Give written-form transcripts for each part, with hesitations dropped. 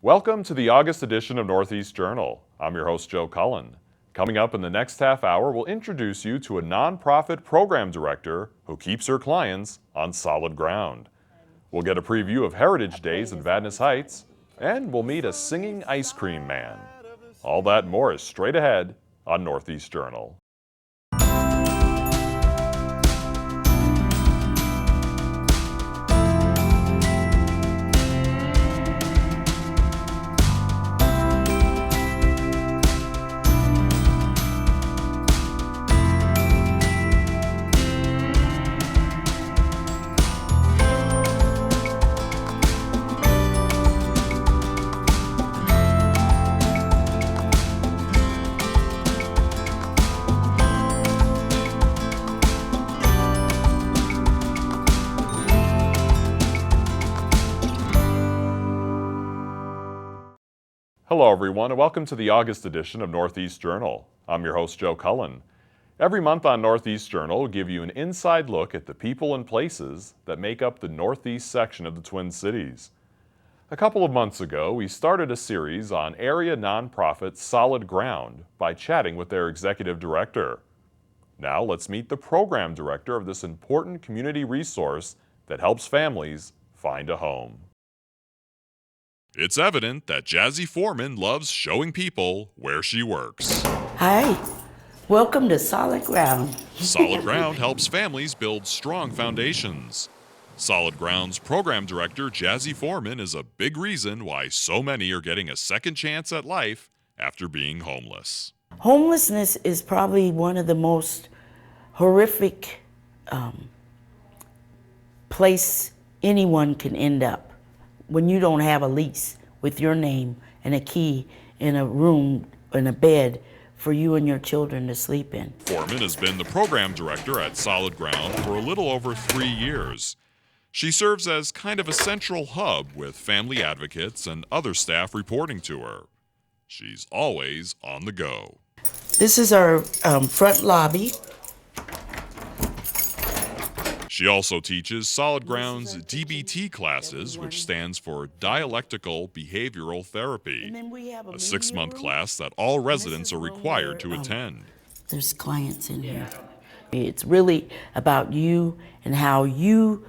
Welcome to the August edition of Northeast Journal. I'm your host, Joe Cullen. Coming up in the next half hour, we'll introduce you to a nonprofit program director who keeps her clients on solid ground. We'll get a preview of Heritage Days in Vadnais Heights, and we'll meet a singing ice cream man. All that and more is straight ahead on Northeast Journal. Hello everyone, and welcome to the August edition of Northeast Journal. I'm your host, Joe Cullen. Every month on Northeast Journal, we'll give you an inside look at the people and places that make up the Northeast section of the Twin Cities. A couple of months ago, we started a series on area nonprofit Solid Ground by chatting with their executive director. Now let's meet the program director of this important community resource that helps families find a home. It's evident that Jazzy Foreman loves showing people where she works. Hi, welcome to Solid Ground. Solid Ground helps families build strong foundations. Solid Ground's program director, Jazzy Foreman, is a big reason why so many are getting a second chance at life after being homeless. Homelessness is probably one of the most horrific place anyone can end up. When you don't have a lease with your name and a key in a room, in a bed for you and your children to sleep in. Foreman has been the program director at Solid Ground for a little over 3 years. She serves as kind of a central hub with family advocates and other staff reporting to her. She's always on the go. This is our front lobby. She also teaches Solid Ground's DBT classes, which stands for Dialectical Behavioral Therapy, a 6-month class that all residents are required to attend. There's clients in here. It's really about you and how you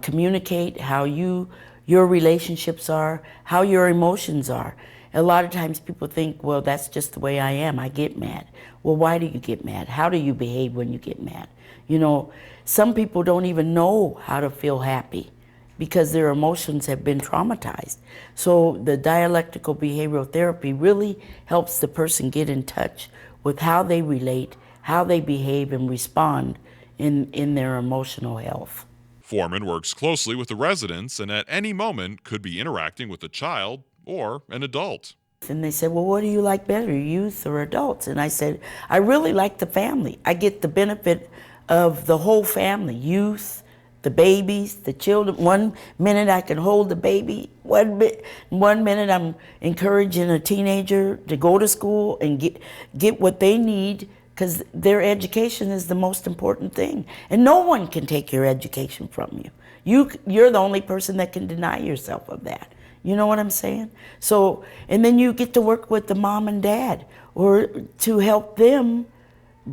communicate, how your relationships are, how your emotions are. A lot of times people think, well, that's just the way I am. I get mad. Well, why do you get mad? How do you behave when you get mad? You know, some people don't even know how to feel happy because their emotions have been traumatized. So the dialectical behavioral therapy really helps the person get in touch with how they relate, how they behave and respond in their emotional health. Foreman works closely with the residents and at any moment could be interacting with a child or an adult. And they said, well, what do you like better, youth or adults? And I said, I really like the family. I get the benefit of the whole family, youth, the babies, the children. 1 minute I can hold the baby. 1 minute I'm encouraging a teenager to go to school and get what they need, because their education is the most important thing. And no one can take your education from you. You're the only person that can deny yourself of that. You know what I'm saying? So, and then you get to work with the mom and dad or to help them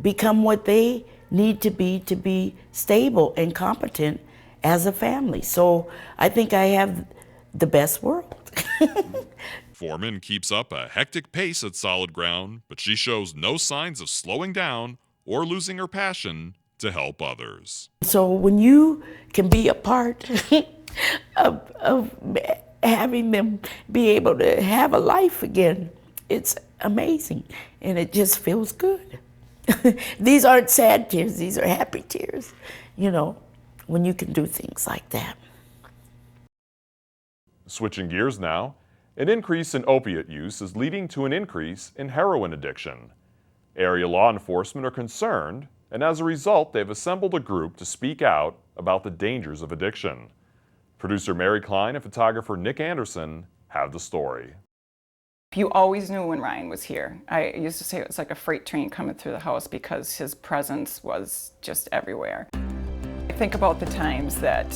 become what they need to be stable and competent as a family. So I think I have the best world. Foreman keeps up a hectic pace at Solid Ground, but she shows no signs of slowing down or losing her passion to help others. So when you can be a part of having them be able to have a life again, it's amazing, and it just feels good. These aren't sad tears, these are happy tears, you know, when you can do things like that. Switching gears now, an increase in opiate use is leading to an increase in heroin addiction. Area law enforcement are concerned, and as a result, they've assembled a group to speak out about the dangers of addiction. Producer Mary Klein and photographer Nick Anderson have the story. You always knew when Ryan was here. I used to say it was like a freight train coming through the house because his presence was just everywhere. I think about the times that,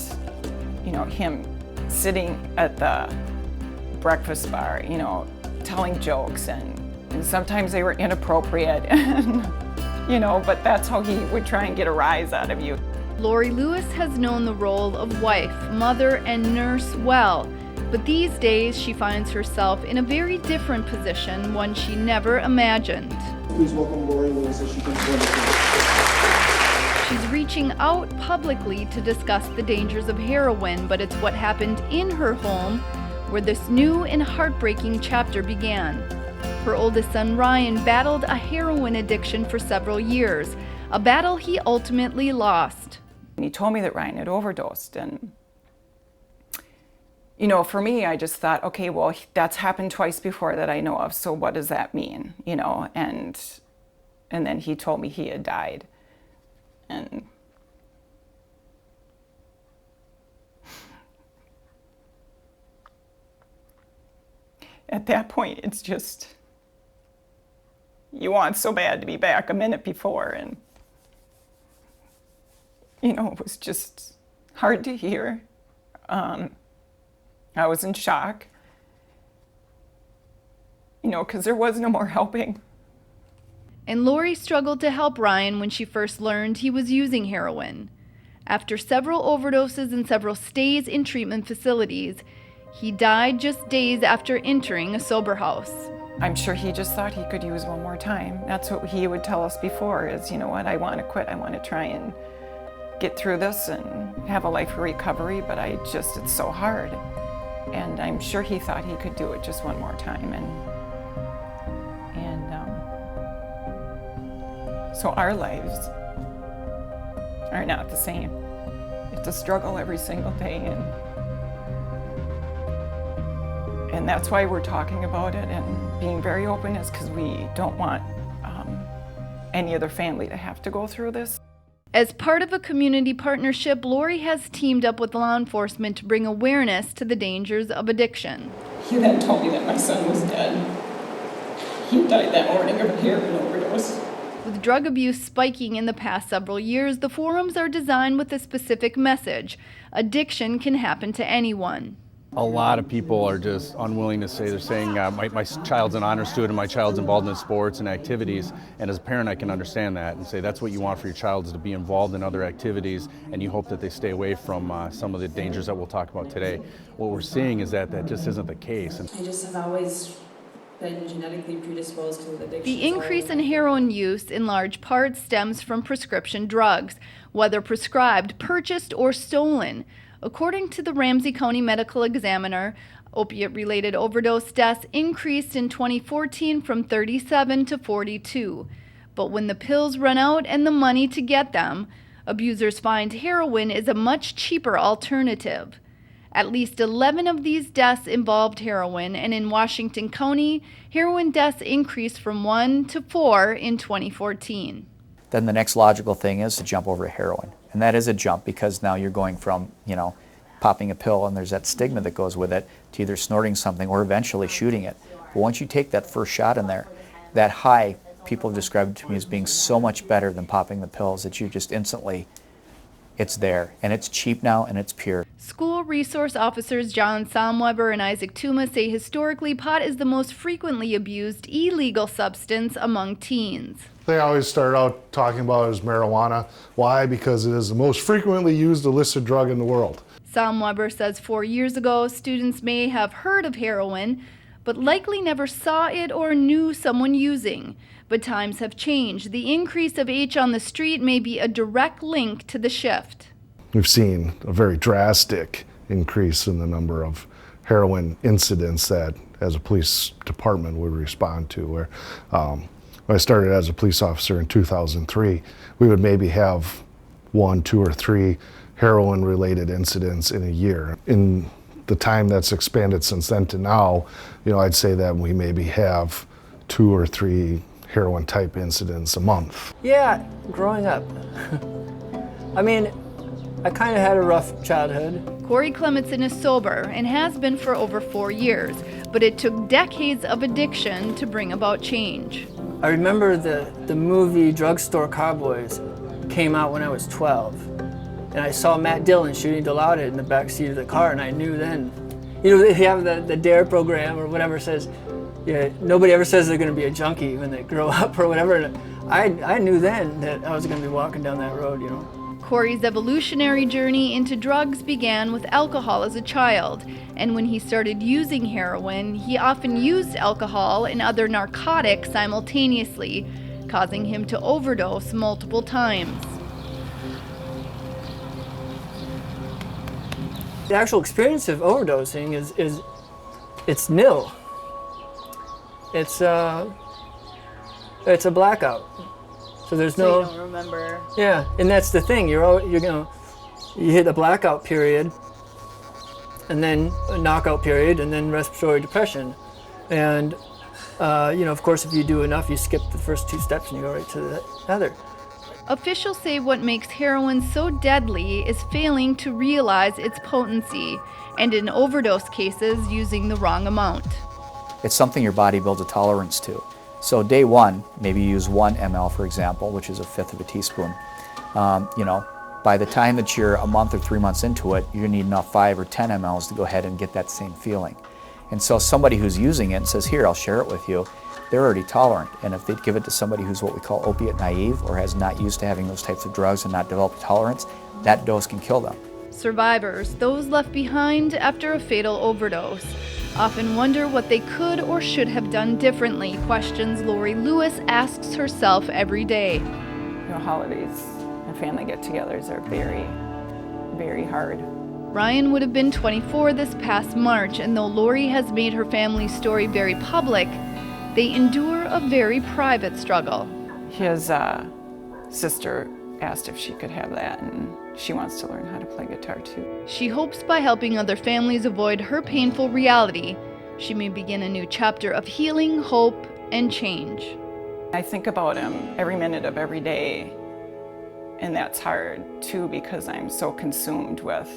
you know, him sitting at the breakfast bar, you know, telling jokes, and sometimes they were inappropriate, and, you know, but that's how he would try and get a rise out of you. Lori Lewis has known the role of wife, mother, and nurse well, but these days she finds herself in a very different position, one she never imagined. Please welcome Lori Lewis as she comes forward. She's reaching out publicly to discuss the dangers of heroin, but it's what happened in her home where this new and heartbreaking chapter began. Her oldest son, Ryan, battled a heroin addiction for several years, a battle he ultimately lost. He told me that Ryan had overdosed, and, you know, for me, I just thought, okay, well, that's happened twice before that I know of, so what does that mean, you know? And then he told me he had died. And at that point, it's just, you want so bad to be back a minute before, and, you know, it was just hard to hear. I was in shock, you know, because there was no more helping. And Lori struggled to help Ryan when she first learned he was using heroin. After several overdoses and several stays in treatment facilities, he died just days after entering a sober house. I'm sure he just thought he could use one more time. That's what he would tell us before is, you know what, I want to quit. I want to try and get through this and have a life of recovery, but it's so hard. And I'm sure he thought he could do it just one more time. So our lives are not the same. It's a struggle every single day, and that's why we're talking about it and being very open, is because we don't want any other family to have to go through this. As part of a community partnership, Lori has teamed up with law enforcement to bring awareness to the dangers of addiction. He then told me that my son was dead. He died that morning of a heroin overdose. With drug abuse spiking in the past several years, the forums are designed with a specific message. Addiction can happen to anyone. A lot of people are just unwilling to say, they're saying my child's an honor student, my child's involved in sports and activities, and as a parent I can understand that and say that's what you want for your child, is to be involved in other activities, and you hope that they stay away from some of the dangers that we'll talk about today. What we're seeing is that just isn't the case. I just have always been genetically predisposed to addiction. The increase in heroin use in large part stems from prescription drugs, whether prescribed, purchased, or stolen. According to the Ramsey County Medical Examiner, opiate-related overdose deaths increased in 2014 from 37 to 42. But when the pills run out and the money to get them, abusers find heroin is a much cheaper alternative. At least 11 of these deaths involved heroin, and in Washington County, heroin deaths increased from 1 to 4 in 2014. Then the next logical thing is to jump over to heroin. And that is a jump, because now you're going from, popping a pill, and there's that stigma that goes with it, to either snorting something or eventually shooting it. But once you take that first shot in there, that high, people have described it to me as being so much better than popping the pills that you just instantly, it's there, and it's cheap now, and it's pure. School resource officers John Somweber and Isaac Tuma say historically pot is the most frequently abused illegal substance among teens. They always start out talking about it as marijuana. Why? Because it is the most frequently used illicit drug in the world. Somweber says 4 years ago, students may have heard of heroin, but likely never saw it or knew someone using. But times have changed. The increase of H on the street may be a direct link to the shift. We've seen a very drastic increase in the number of heroin incidents that, as a police department, would respond to. Where when I started as a police officer in 2003, we would maybe have 1, 2, or 3 heroin-related incidents in a year. In the time that's expanded since then to now, I'd say that we maybe have 2 or 3 heroin-type incidents a month. Yeah, growing up. I mean, I kind of had a rough childhood. Corey Clementson is sober and has been for over 4 years, but it took decades of addiction to bring about change. I remember the movie Drugstore Cowboys came out when I was 12. And I saw Matt Dillon shooting Dilaudid in the back seat of the car, and I knew then You know, they have the DARE program or whatever says, yeah, nobody ever says they're going to be a junkie when they grow up or whatever. And I knew then that I was going to be walking down that road, you know. Corey's evolutionary journey into drugs began with alcohol as a child, and when he started using heroin, he often used alcohol and other narcotics simultaneously, causing him to overdose multiple times. The actual experience of overdosing it's nil. It's a blackout. So there's no. You don't remember. Yeah, and that's the thing. You hit a blackout period, and then a knockout period, and then respiratory depression, and you know, of course, if you do enough, you skip the first 2 steps and you go right to the other. Officials say what makes heroin so deadly is failing to realize its potency, and in overdose cases, using the wrong amount. It's something your body builds a tolerance to. So day 1, maybe you use 1 ml, for example, which is 1/5 of a teaspoon. You know, by the time that you're a month or 3 months into it, you need enough 5 or 10 mLs to go ahead and get that same feeling. And so somebody who's using it and says, here, I'll share it with you, they're already tolerant. And if they give it to somebody who's what we call opiate naive or has not used to having those types of drugs and not developed tolerance, that dose can kill them. Survivors, those left behind after a fatal overdose, often wonder what they could or should have done differently, questions Lori Lewis asks herself every day. You know, holidays and family get-togethers are very, very hard. Ryan would have been 24 this past March, and though Lori has made her family's story very public, they endure a very private struggle. His sister asked if she could have that, and she wants to learn how to play guitar too. She hopes by helping other families avoid her painful reality, she may begin a new chapter of healing, hope, and change. I think about him every minute of every day, and that's hard too because I'm so consumed with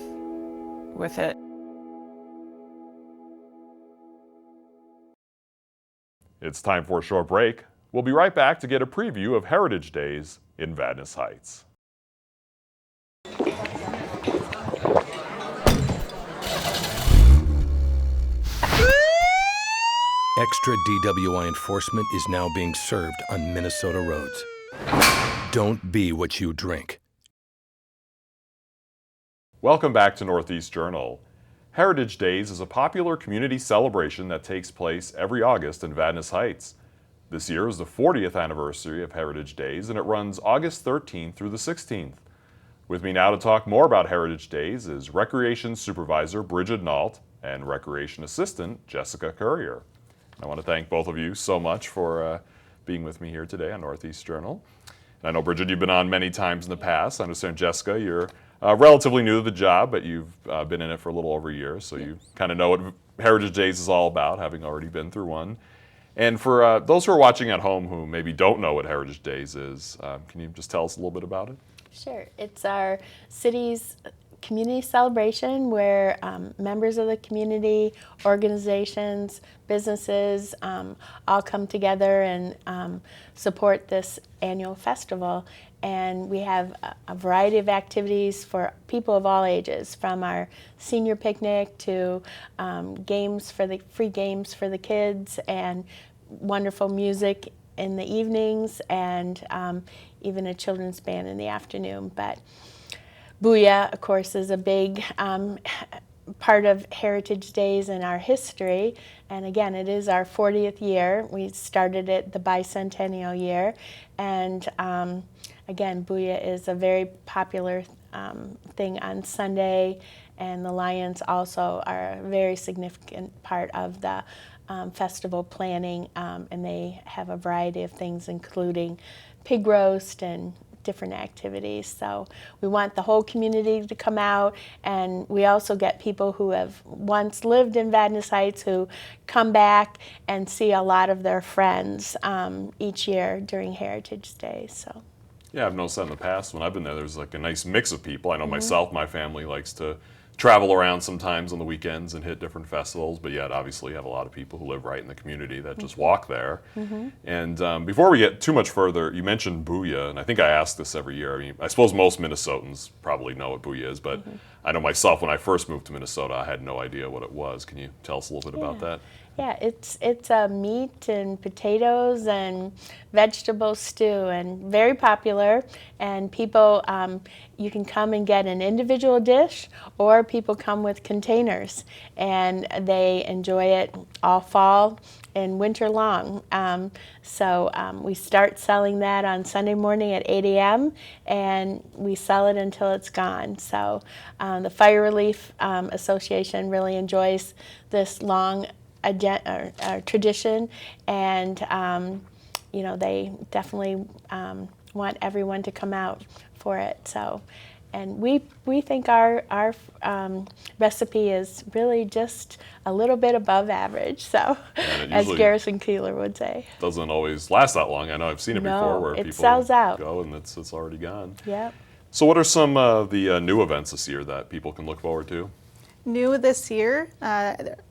it. It's time for a short break. We'll be right back to get a preview of Heritage Days in Vadnais Heights. Extra DWI enforcement is now being served on Minnesota roads. Don't be what you drink. Welcome back to Northeast Journal. Heritage Days is a popular community celebration that takes place every August in Vadnais Heights. This year is the 40th anniversary of Heritage Days, and it runs August 13th through the 16th. With me now to talk more about Heritage Days is Recreation Supervisor Bridget Nault and Recreation Assistant Jessica Currier. I want to thank both of you so much for being with me here today on Northeast Journal. And I know, Bridget, you've been on many times in the past. I understand, Jessica, you're relatively new to the job, but you've been in it for a little over a year, so you kind of know what Heritage Days is all about, having already been through one. And for those who are watching at home who maybe don't know what Heritage Days is, can you just tell us a little bit about it? Sure. It's our city's community celebration where members of the community, organizations, businesses all come together and support this annual festival. And we have a variety of activities for people of all ages, from our senior picnic to free games for the kids, and wonderful music in the evenings, and even a children's band in the afternoon. But Booyah, of course, is a big part of Heritage Days in our history. And again, it is our 40th year. We started it the bicentennial year. And again, Booyah is a very popular thing on Sunday. And the Lions also are a very significant part of the festival planning. And they have a variety of things, including pig roast and different activities. So we want the whole community to come out, and we also get people who have once lived in Vadnais Heights who come back and see a lot of their friends each year during Heritage Day. So. Yeah, I've noticed that in the past when I've been there. There's like a nice mix of people. I know myself, my family likes to travel around sometimes on the weekends and hit different festivals, but yet obviously you have a lot of people who live right in the community that just walk there. And before we get too much further, you mentioned Booyah, and I think I ask this every year. I mean, I suppose most Minnesotans probably know what Booyah is, but I know myself, when I first moved to Minnesota, I had no idea what it was. Can you tell us a little bit about that? Yeah, it's meat and potatoes and vegetable stew, and very popular. And people, you can come and get an individual dish, or people come with containers, and they enjoy it all fall and winter long. So we start selling that on Sunday morning at 8 a.m. and we sell it until it's gone. So the Fire Relief Association really enjoys this long tradition, and you know, they definitely want everyone to come out for it. So, and we think our recipe is really just a little bit above average. So, as Garrison Keeler would say, doesn't always last that long. I know I've seen it before where people sells out. Go and it's already gone. Yep. So, what are some of the new events this year that people can look forward to? New this year,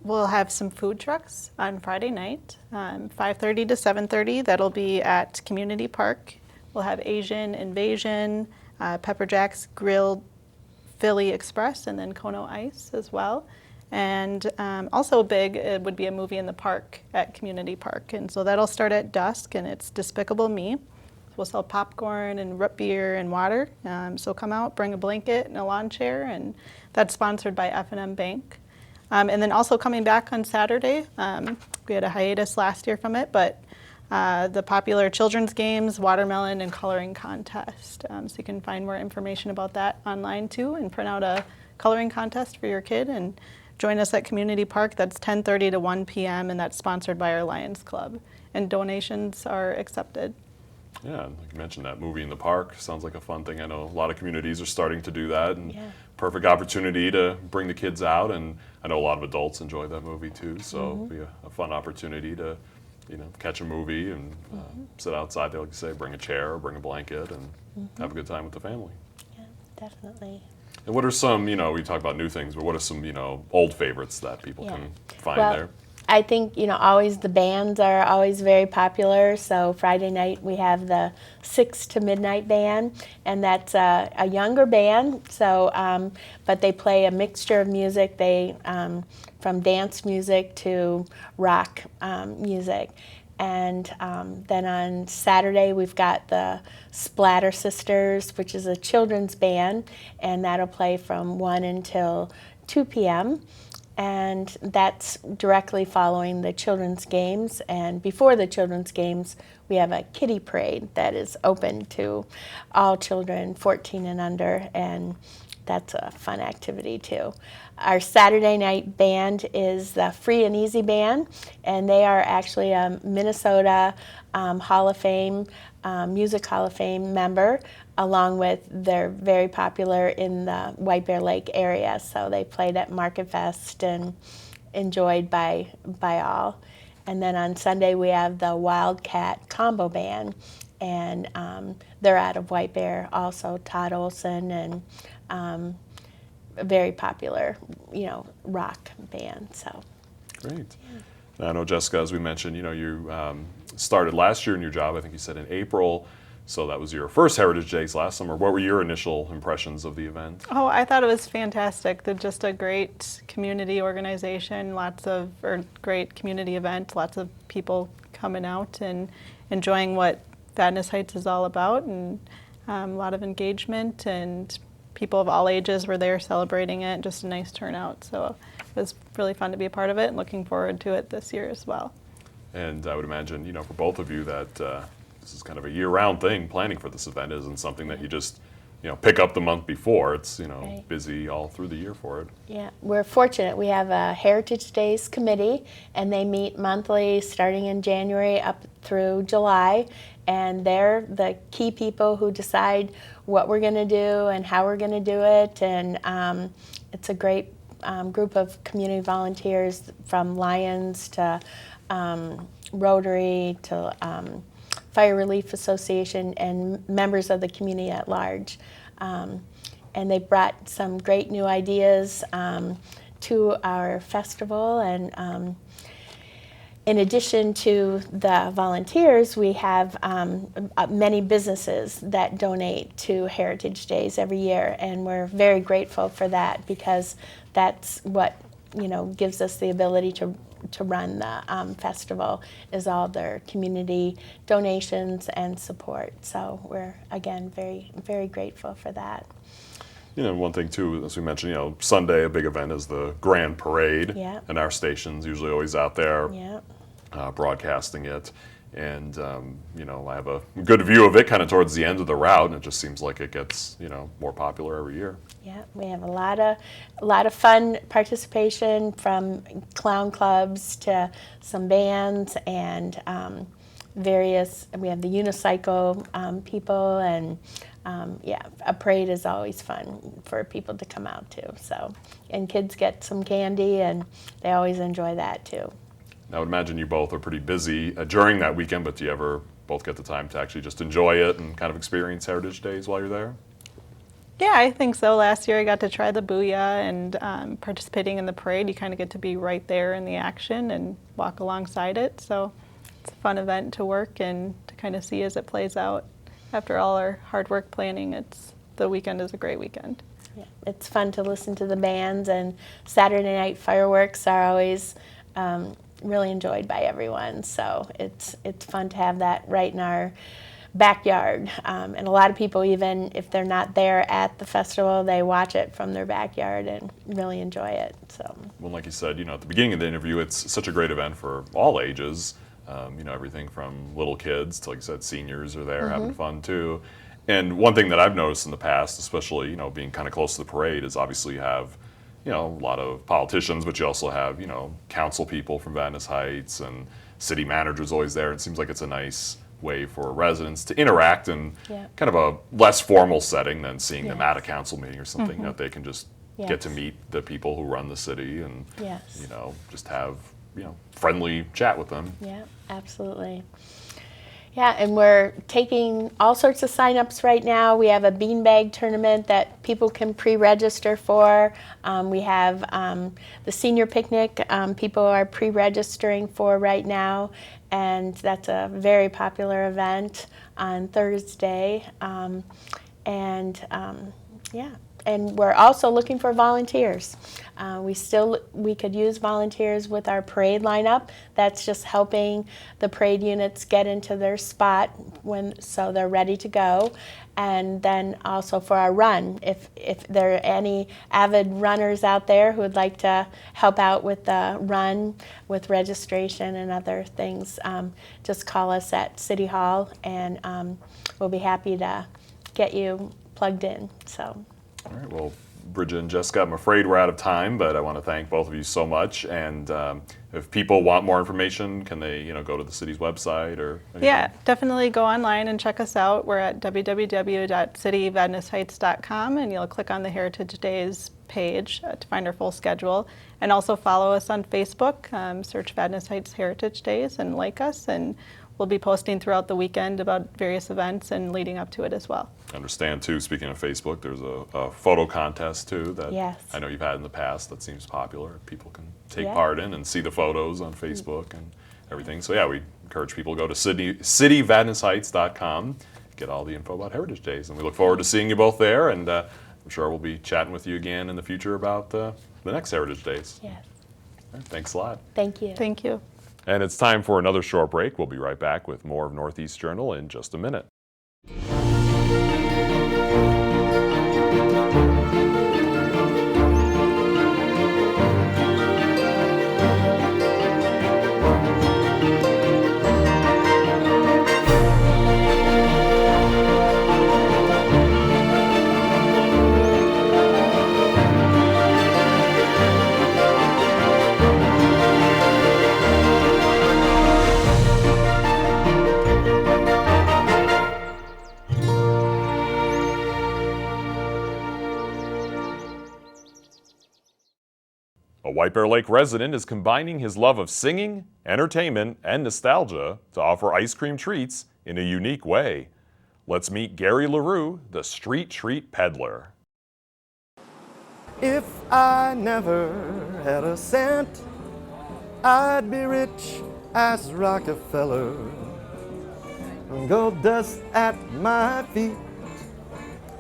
we'll have some food trucks on Friday night, 5:30 to 7:30. That'll be at Community Park. We'll have Asian Invasion, Pepper Jack's Grilled Philly Express, and then Kono Ice as well. And also big, it would be a movie in the park at Community Park. And so that'll start at dusk, and it's Despicable Me. We'll sell popcorn and root beer and water. So come out, bring a blanket and a lawn chair, and that's sponsored by F&M Bank. And then also coming back on Saturday, we had a hiatus last year from it, but the popular children's games, watermelon and coloring contest. So you can find more information about that online too, and print out a coloring contest for your kid, and join us at Community Park. That's 10:30 to 1 p.m. and that's sponsored by our Lions Club. And donations are accepted. Yeah, like you mentioned, that movie in the park sounds like a fun thing. I know a lot of communities are starting to do that, and perfect opportunity to bring the kids out. And I know a lot of adults enjoy that movie too, so it'll be a fun opportunity to, you know, catch a movie and sit outside there, like you say, bring a chair or bring a blanket and have a good time with the family. Yeah, definitely. And what are some, you know, we talk about new things, but what are some, you know, old favorites that people can find there? I think, you know, always the bands are always very popular. So Friday night we have the 6 to midnight band, and that's a younger band. So, but they play a mixture of music. They from dance music to rock music. And then on Saturday we've got the Splatter Sisters, which is a children's band, and that'll play from 1 until 2 p.m. And that's directly following the children's games. And before the children's games, we have a kiddie parade that is open to all children 14 and under, and that's a fun activity too. Our Saturday night band is the Free and Easy Band, and they are actually a Minnesota Hall of Fame, Music Hall of Fame member, along with they're very popular in the White Bear Lake area. So they played at Market Fest and enjoyed by all. And then on Sunday we have the Wildcat Combo Band, and they're out of White Bear also, Todd Olson, and a very popular, you know, rock band. So great. Now, I know, Jessica, as we mentioned, you know, you started last year in your job, I think you said in April, so that was your first Heritage Days last summer. What were your initial impressions of the event? Oh, I thought it was fantastic. They're just a great community organization, great community event, lots of people coming out and enjoying what Vadnais Heights is all about, and a lot of engagement, and people of all ages were there celebrating it, just a nice turnout. So it was really fun to be a part of it, and looking forward to it this year as well. And I would imagine, you know, for both of you that this is kind of a year-round thing. Planning for this event isn't something that you just, you know, pick up the month before. It's, you know, busy all through the year for it. Yeah, we're fortunate. We have a Heritage Days committee, and they meet monthly starting in January up through July, and they're the key people who decide what we're going to do and how we're going to do it. And it's a great group of community volunteers, from Lions to Rotary to Fire Relief Association, and members of the community at large. and they brought some great new ideas to our festival. And in addition to the volunteers, we have many businesses that donate to Heritage Days every year, and we're very grateful for that, because that's what gives us the ability to run the festival, is all their community donations and support. So we're, again, very, very grateful for that. One thing too, as we mentioned, Sunday, a big event is the Grand Parade, Yeah. and our station's usually always out there Yeah. broadcasting it. And, I have a good view of it kind of towards the end of the route, and it just seems like it gets, more popular every year. Yeah, we have a lot of fun participation, from clown clubs to some bands and we have the unicycle people, and a parade is always fun for people to come out to. So, and kids get some candy, and they always enjoy that too. I would imagine you both are pretty busy during that weekend, but do you ever both get the time to actually just enjoy it and kind of experience Heritage Days while you're there? Yeah, I think so. Last year I got to try the Booyah, and participating in the parade, you kind of get to be right there in the action and walk alongside it. So it's a fun event to work and to kind of see as it plays out. After all our hard work planning, the weekend is a great weekend. Yeah, it's fun to listen to the bands, and Saturday night fireworks are always really enjoyed by everyone. So it's fun to have that right in our backyard. And a lot of people, even if they're not there at the festival, they watch it from their backyard and really enjoy it. So, well, like you said, at the beginning of the interview, it's such a great event for all ages. Everything from little kids to, like you said, seniors are there having fun too. And one thing that I've noticed in the past, especially, being kind of close to the parade, is obviously you have, a lot of politicians, but you also have, council people from Venice Heights, and city managers always there. It seems like it's a nice way for residents to interact in kind of a less formal setting than seeing them at a council meeting or something, that they can just get to meet the people who run the city and, just have, friendly chat with them. Yeah, absolutely. Yeah, and we're taking all sorts of sign-ups right now. We have a beanbag tournament that people can pre-register for. We have the senior picnic people are pre-registering for right now, and that's a very popular event on Thursday. And we're also looking for volunteers. We could use volunteers with our parade lineup. That's just helping the parade units get into their spot so they're ready to go. And then also for our run, if there are any avid runners out there who would like to help out with the run, with registration and other things, just call us at City Hall, and we'll be happy to get you plugged in. So. All right, well, Bridget and Jessica, I'm afraid we're out of time, but I want to thank both of you so much. And if people want more information, can they, go to the city's website or anything? Yeah, definitely go online and check us out. We're at www.cityvenice.com, and you'll click on the Heritage Days page to find our full schedule. And also follow us on Facebook, search Venice Heights Heritage Days, and like us, and we'll be posting throughout the weekend about various events and leading up to it as well. I understand too, speaking of Facebook, there's a photo contest too that I know you've had in the past that seems popular. People can take part in and see the photos on Facebook and everything. So yeah, we encourage people to go to cityvenice.com, get all the info about Heritage Days. And we look forward to seeing you both there, and I'm sure we'll be chatting with you again in the future about the next Heritage Days. Yes. All right, thanks a lot. Thank you. Thank you. And it's time for another short break. We'll be right back with more of Northeast Journal in just a minute. A White Bear Lake resident is combining his love of singing, entertainment, and nostalgia to offer ice cream treats in a unique way. Let's meet Gary LaRue, the street treat peddler. If I never had a cent, I'd be rich as Rockefeller. Gold dust at my feet,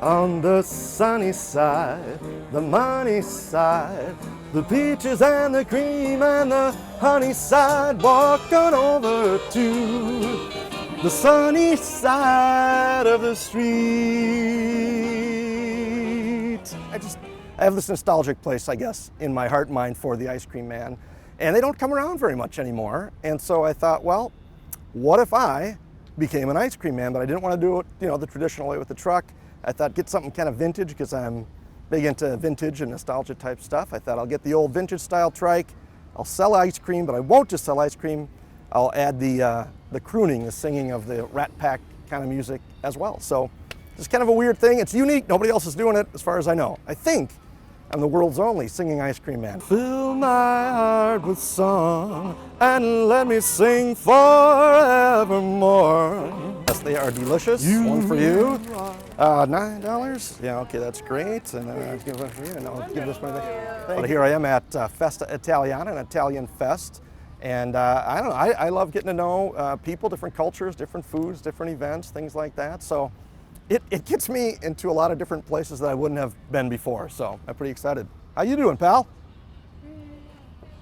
on the sunny side, the money side, the peaches and the cream and the honey side, walking over to the sunny side of the street. I have this nostalgic place, I guess, in my heart and mind for the ice cream man, and they don't come around very much anymore. And so I thought, well, what if I became an ice cream man? But I didn't want to do it, the traditional way with the truck. I thought get something kind of vintage because I'm big into vintage and nostalgia type stuff. I thought I'll get the old vintage style trike. I'll sell ice cream, but I won't just sell ice cream. I'll add the crooning, the singing of the Rat Pack kind of music as well. So it's kind of a weird thing. It's unique. Nobody else is doing it as far as I know. I think I'm the world's only singing ice cream man. Fill my heart with song and let me sing forevermore. Yes, they are delicious. One for you. $9. Yeah, okay, that's great. And then I'll give one for you, and I'll give this one back. But here I am at Festa Italiana, an Italian fest. And I don't know, I love getting to know people, different cultures, different foods, different events, things like that. So it gets me into a lot of different places that I wouldn't have been before. So I'm pretty excited. How you doing, pal?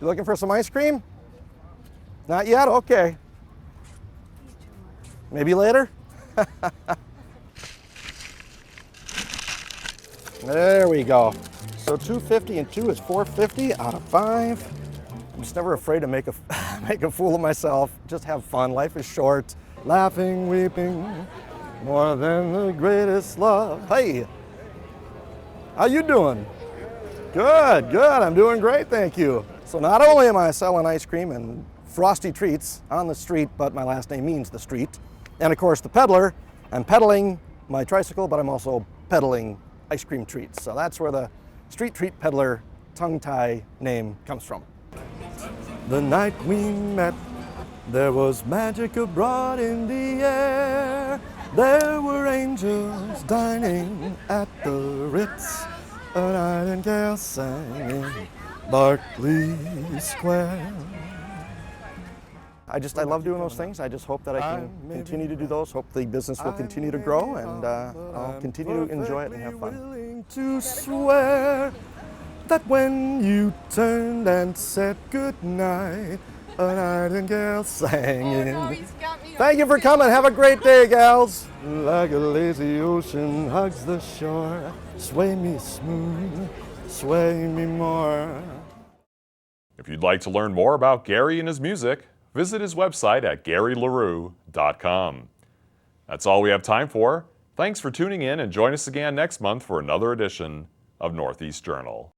You looking for some ice cream? Not yet? Okay. Maybe later? There we go. So $2.50 and 2 is $4.50 out of 5. I'm just never afraid to make a fool of myself. Just have fun. Life is short. Laughing, weeping, more than the greatest love. Hey, how you doing? Good, good. I'm doing great, thank you. So not only am I selling ice cream and frosty treats on the street, but my last name means the street. And of course, the peddler. I'm peddling my tricycle, but I'm also peddling ice cream treats. So that's where the street treat peddler tongue tie name comes from. The night we met, there was magic abroad in the air. There were angels dining at the Ritz. A nightingale sang in Berkeley Square. I love doing those things. I just hope that I can continue to do those. Hope the business will continue to grow, and I'll continue to enjoy it and have fun. Willing to swear that when you turned and said goodnight, a nightingale sang in. Thank you for coming. Have a great day, gals. Like a lazy ocean hugs the shore. Sway me smooth, sway me more. If you'd like to learn more about Gary and his music, visit his website at GaryLaRue.com. That's all we have time for. Thanks for tuning in, and join us again next month for another edition of Northeast Journal.